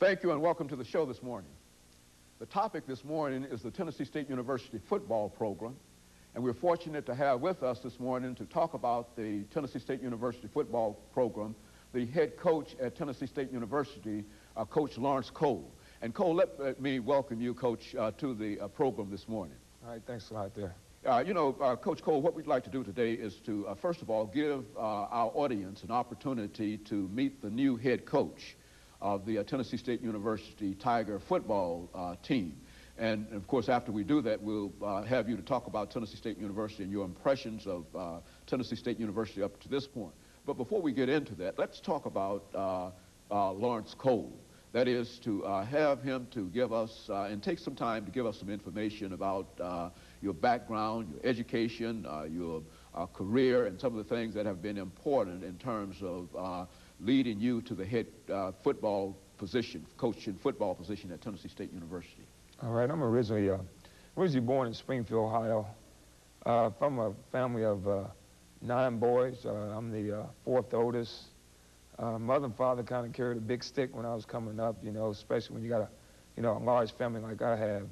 Thank you and welcome to the show this morning. The topic this morning is the Tennessee State University football program, and we're fortunate to have with us this morning to talk about the Tennessee State University football program the head coach at Tennessee State University, Coach Lawrence Cole. And Cole, let me welcome you, Coach, to the program this morning. All right, thanks a lot there. Coach Cole, what we'd like to do today is to, first of all, give our audience an opportunity to meet the new head coach of the Tennessee State University Tiger football team. And, of course, after we do that, we'll have you to talk about Tennessee State University and your impressions of Tennessee State University up to this point. But before we get into that, let's talk about Lawrence Cole. That is to have him to give us, and take some time to give us some information about your background, your education, your career, and some of the things that have been important in terms of leading you to the head football position, coaching football position at Tennessee State University. All right, I'm originally born in Springfield, Ohio, from a family of 9 boys. I'm the 4th oldest. Mother and father kind of carried a big stick when I was coming up, you know, especially when you got a large family like I have.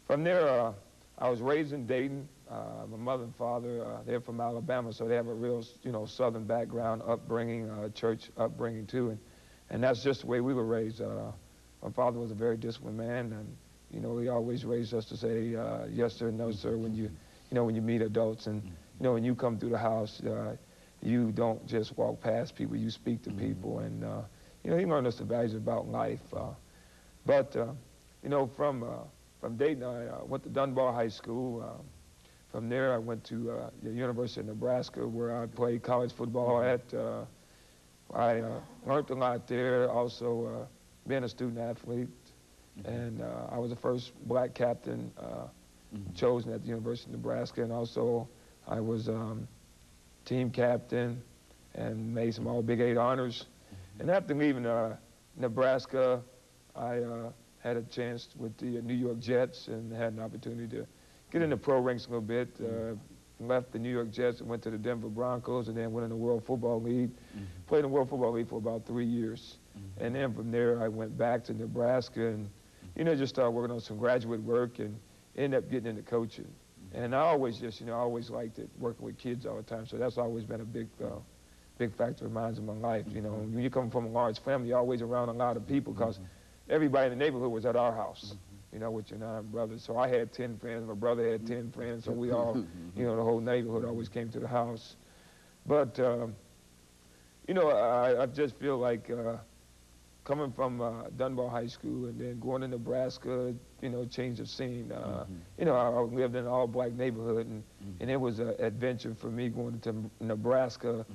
From there, I was raised in Dayton. My mother and father, they're from Alabama, so they have a real, Southern background, upbringing, church upbringing too, and that's just the way we were raised. My father was a very disciplined man, and he always raised us to say yes sir, no sir when you meet adults, and when you come through the house, you don't just walk past people, you speak to people, and he learned us the values about life. From Dayton, I went to Dunbar High School. From there, I went to the University of Nebraska, where I played college football at. I learned a lot there, also being a student athlete, and I was the first black captain chosen at the University of Nebraska, and also I was team captain and made some all Big 8 honors. And after leaving Nebraska, I had a chance with the New York Jets and had an opportunity to get in the pro ranks a little bit. Left the New York Jets and went to the Denver Broncos, and then went in the World Football League. Played in the World Football League for about 3 years. And then from there, I went back to Nebraska and, just started working on some graduate work and ended up getting into coaching. And I always always liked it, working with kids all the time. So that's always been a big factor of mine in my life. When you come from a large family, you're always around a lot of people because everybody in the neighborhood was at our house, with your 9 brothers. So I had 10 friends, my brother had 10 friends, so we all, the whole neighborhood always came to the house. But, I just feel like coming from Dunbar High School and then going to Nebraska, change of scene. I lived in an all-black neighborhood, and it was an adventure for me going to Nebraska,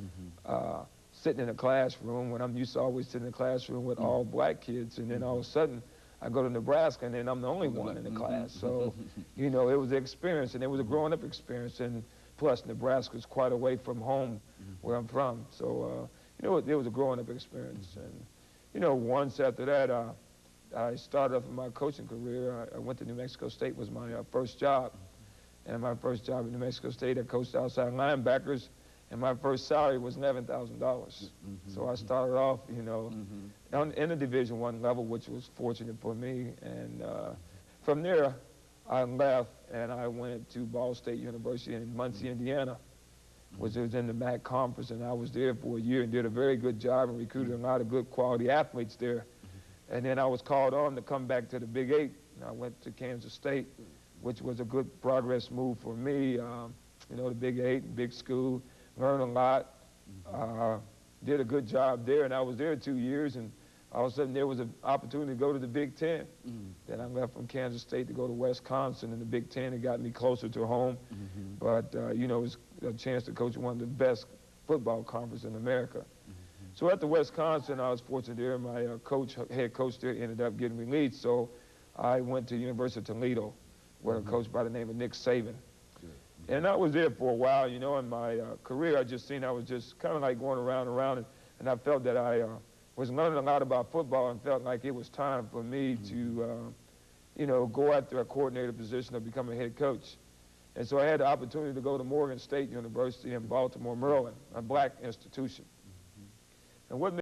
sitting in a classroom when I'm used to always sitting in a classroom with all black kids, and then all of a sudden I go to Nebraska and then I'm the only one in the class. So, it was an experience, and it was a growing up experience, and plus Nebraska's quite away from home where I'm from. So, it was a growing up experience. And, once after that, I started off in my coaching career. I went to New Mexico State, was my first job. And my first job in New Mexico State, I coached outside linebackers, and my first salary was $11,000. So I started off, in the Division I level, which was fortunate for me. And from there, I left, and I went to Ball State University in Muncie, Indiana, which was in the MAC conference, and I was there for a year and did a very good job and recruited a lot of good quality athletes there. And then I was called on to come back to the Big 8, and I went to Kansas State, which was a good progress move for me. The Big 8, big school, learned a lot, did a good job there, and I was there 2 years, and all of a sudden there was an opportunity to go to the Big 10. Then I left from Kansas State to go to Wisconsin in the Big 10. It got me closer to home, but it was a chance to coach one of the best football conferences in America. So at the Wisconsin, I was fortunate there. My head coach there ended up getting released, so I went to University of Toledo, where a coach by the name of Nick Saban. And I was there for a while, in my career. I was just kind of like going around, and I felt that I was learning a lot about football and felt like it was time for me to, go after a coordinator position or become a head coach. And so I had the opportunity to go to Morgan State University in Baltimore, Maryland, a black institution. And what